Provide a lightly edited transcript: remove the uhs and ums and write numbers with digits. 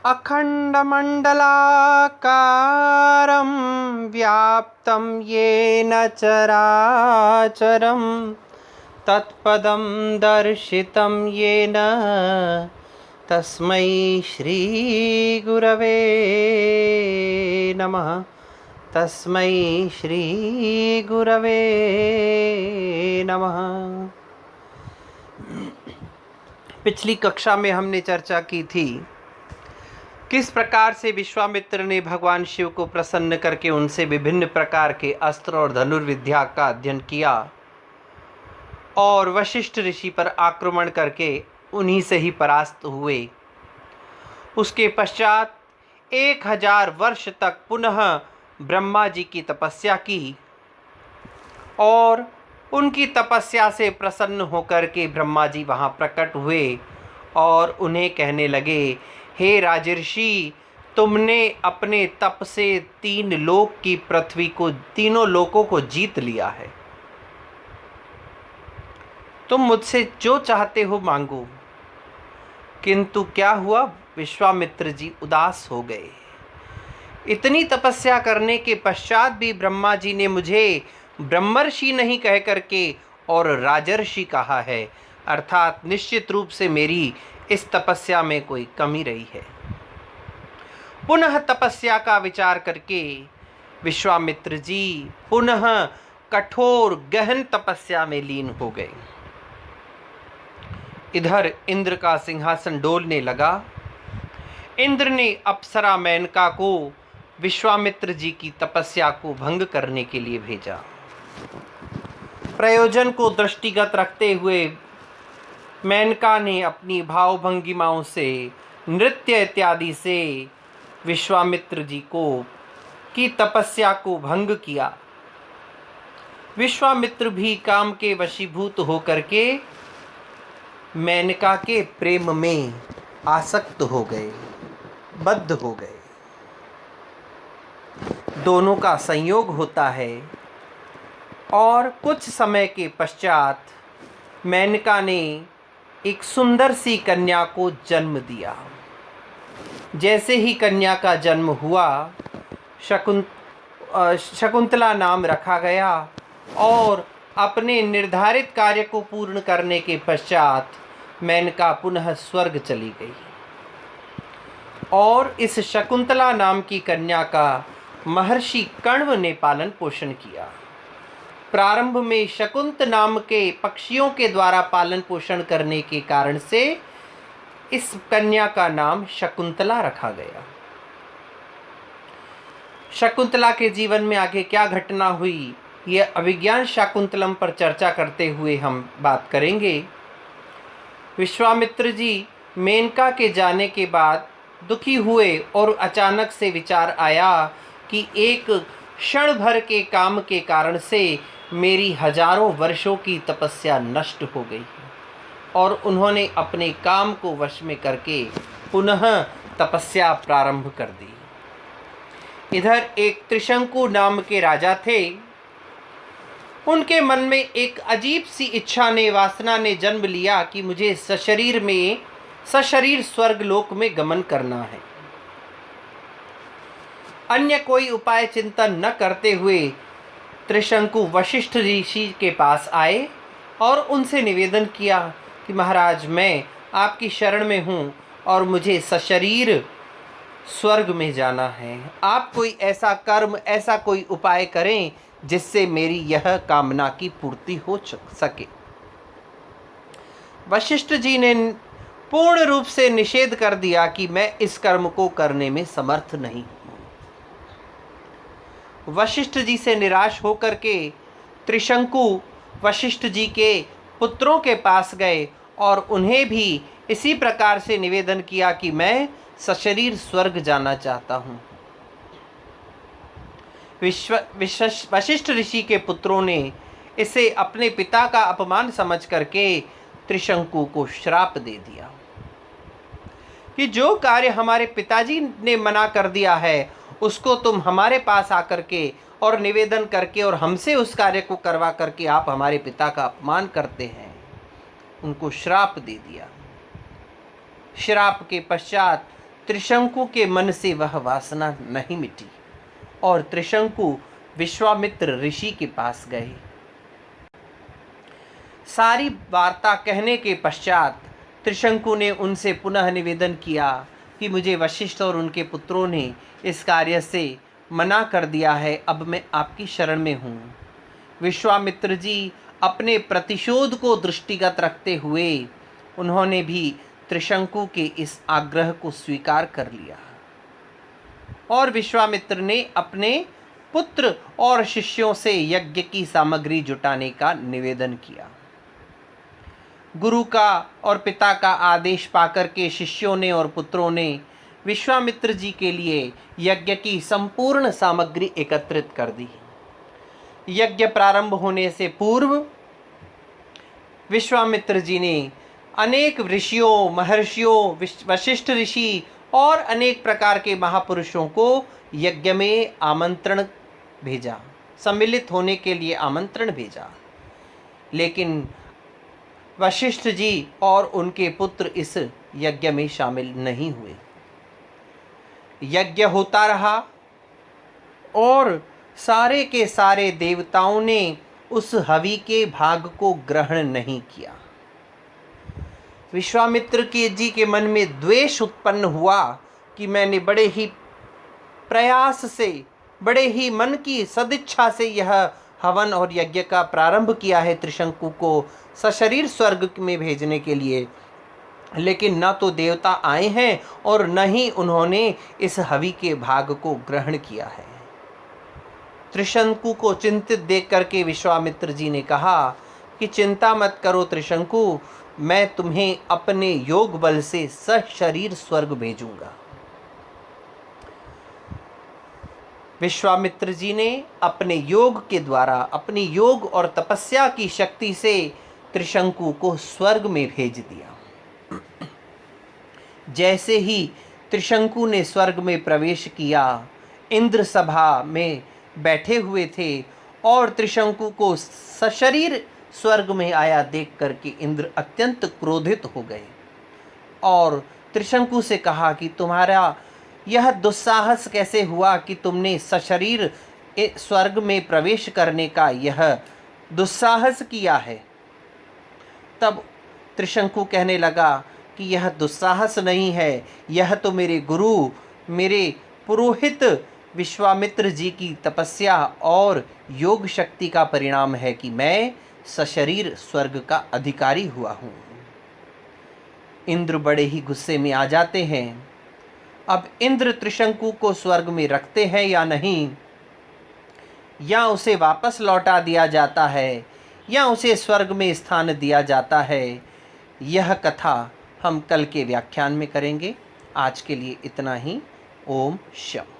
अखण्डमण्डलाकारं व्याप्तं येन चराचरं तत्पदं दर्शितं येन तस्मै श्रीगुरवे नमः। तस्मै श्रीगुरवे नमः। पिछली कक्षा में हमने चर्चा की थी किस प्रकार से विश्वामित्र ने भगवान शिव को प्रसन्न करके उनसे विभिन्न प्रकार के अस्त्र और धनुर्विद्या का अध्ययन किया और वशिष्ठ ऋषि पर आक्रमण करके उन्हीं से ही परास्त हुए। उसके पश्चात 1000 वर्ष तक पुनः ब्रह्मा जी की तपस्या की और उनकी तपस्या से प्रसन्न होकर के ब्रह्मा जी वहाँ प्रकट हुए और उन्हें कहने लगे, हे राजर्षि, तुमने अपने तप से 3 लोक की पृथ्वी को, तीनों लोकों को जीत लिया है। तुम मुझसे जो चाहते हो मांगो। किंतु क्या हुआ? विश्वामित्र जी उदास हो गए। इतनी तपस्या करने के पश्चात भी ब्रह्मा जी ने मुझे ब्रह्मर्षि नहीं कह करके और राजर्षि कहा है, अर्थात निश्चित रूप से मेरी इस तपस्या में कोई कमी रही है। पुनः तपस्या का विचार करके विश्वामित्र जी पुनः कठोर गहन तपस्या में लीन हो गए। इधर इंद्र का सिंहासन डोलने लगा। इंद्र ने अप्सरा मेनका को विश्वामित्र जी की तपस्या को भंग करने के लिए भेजा। प्रयोजन को दृष्टिगत रखते हुए मेनका ने अपनी भाव भंगिमाओं से, नृत्य इत्यादि से विश्वामित्र जी को की तपस्या को भंग किया। विश्वामित्र भी काम के वशीभूत होकर के मेनका के प्रेम में आसक्त हो गए, बद्ध हो गए। दोनों का संयोग होता है और कुछ समय के पश्चात मेनका ने एक सुंदर सी कन्या को जन्म दिया। जैसे ही कन्या का जन्म हुआ, शकुंतला नाम रखा गया और अपने निर्धारित कार्य को पूर्ण करने के पश्चात मेनका पुनः स्वर्ग चली गई और इस शकुंतला नाम की कन्या का महर्षि कण्व ने पालन पोषण किया। प्रारंभ में शकुंत नाम के पक्षियों के द्वारा पालन पोषण करने के कारण से इस कन्या का नाम शकुंतला रखा गया। शकुंतला के जीवन में आगे क्या घटना हुई, यह अभिज्ञान शाकुंतलम पर चर्चा करते हुए हम बात करेंगे। विश्वामित्र जी मेनका के जाने के बाद दुखी हुए और अचानक से विचार आया कि एक क्षण भर के काम के कारण से मेरी हजारों वर्षों की तपस्या नष्ट हो गई है और उन्होंने अपने काम को वश में करके पुनः तपस्या प्रारंभ कर दी। इधर एक त्रिशंकु नाम के राजा थे। उनके मन में एक अजीब सी इच्छा ने, वासना ने जन्म लिया कि मुझे सशरीर स्वर्ग लोक में गमन करना है। अन्य कोई उपाय चिंतन न करते हुए त्रिशंकु वशिष्ठ ऋषि के पास आए और उनसे निवेदन किया कि महाराज, मैं आपकी शरण में हूँ और मुझे सशरीर स्वर्ग में जाना है। आप कोई ऐसा कर्म, ऐसा कोई उपाय करें जिससे मेरी यह कामना की पूर्ति हो सके। वशिष्ठ जी ने पूर्ण रूप से निषेध कर दिया कि मैं इस कर्म को करने में समर्थ नहीं। वशिष्ठ जी से निराश होकर के त्रिशंकु वशिष्ठ जी के पुत्रों के पास गए और उन्हें भी इसी प्रकार से निवेदन किया कि मैं सशरीर स्वर्ग जाना चाहता हूँ। वशिष्ठ ऋषि के पुत्रों ने इसे अपने पिता का अपमान समझ करके त्रिशंकु को श्राप दे दिया कि जो कार्य हमारे पिताजी ने मना कर दिया है उसको तुम हमारे पास आकर के और निवेदन करके और हमसे उस कार्य को करवा करके आप हमारे पिता का अपमान करते हैं। उनको श्राप दे दिया। श्राप के पश्चात त्रिशंकु के मन से वह वासना नहीं मिटी और त्रिशंकु विश्वामित्र ऋषि के पास गए। सारी वार्ता कहने के पश्चात त्रिशंकु ने उनसे पुनः निवेदन किया कि मुझे वशिष्ठ और उनके पुत्रों ने इस कार्य से मना कर दिया है, अब मैं आपकी शरण में हूँ। विश्वामित्र जी अपने प्रतिशोध को दृष्टिगत रखते हुए उन्होंने भी त्रिशंकु के इस आग्रह को स्वीकार कर लिया और विश्वामित्र ने अपने पुत्र और शिष्यों से यज्ञ की सामग्री जुटाने का निवेदन किया। गुरु का और पिता का आदेश पाकर के शिष्यों ने और पुत्रों ने विश्वामित्र जी के लिए यज्ञ की संपूर्ण सामग्री एकत्रित कर दी। यज्ञ प्रारंभ होने से पूर्व विश्वामित्र जी ने अनेक ऋषियों, महर्षियों, वशिष्ठ ऋषि और अनेक प्रकार के महापुरुषों को यज्ञ में आमंत्रण भेजा, सम्मिलित होने के लिए आमंत्रण भेजा, लेकिन वशिष्ठ जी और उनके पुत्र इस यज्ञ में शामिल नहीं हुए। यज्ञ होता रहा और सारे के सारे देवताओं ने उस हवि के भाग को ग्रहण नहीं किया। विश्वामित्र जी के मन में द्वेष उत्पन्न हुआ कि मैंने बड़े ही प्रयास से, बड़े ही मन की सदिच्छा से यह हवन और यज्ञ का प्रारंभ किया है त्रिशंकु को सशरीर स्वर्ग में भेजने के लिए, लेकिन न तो देवता आए हैं और न ही उन्होंने इस हवि के भाग को ग्रहण किया है। त्रिशंकु को चिंतित देख करके विश्वामित्र जी ने कहा कि चिंता मत करो त्रिशंकु, मैं तुम्हें अपने योग बल से सशरीर स्वर्ग भेजूंगा। विश्वामित्र जी ने अपने योग के द्वारा, अपनी योग और तपस्या की शक्ति से त्रिशंकु को स्वर्ग में भेज दिया। जैसे ही त्रिशंकु ने स्वर्ग में प्रवेश किया, इंद्र सभा में बैठे हुए थे और त्रिशंकु को सशरीर स्वर्ग में आया देख करके इंद्र अत्यंत क्रोधित हो गए और त्रिशंकु से कहा कि तुम्हारा यह दुस्साहस कैसे हुआ कि तुमने सशरीर स्वर्ग में प्रवेश करने का यह दुस्साहस किया है। तब त्रिशंकु कहने लगा कि यह दुस्साहस नहीं है, यह तो मेरे गुरु, मेरे पुरोहित विश्वामित्र जी की तपस्या और योग शक्ति का परिणाम है कि मैं सशरीर स्वर्ग का अधिकारी हुआ हूँ। इंद्र बड़े ही गुस्से में आ जाते हैं। अब इंद्र त्रिशंकु को स्वर्ग में रखते हैं या नहीं, या उसे वापस लौटा दिया जाता है, या उसे स्वर्ग में स्थान दिया जाता है, यह कथा हम कल के व्याख्यान में करेंगे। आज के लिए इतना ही। ओम शम।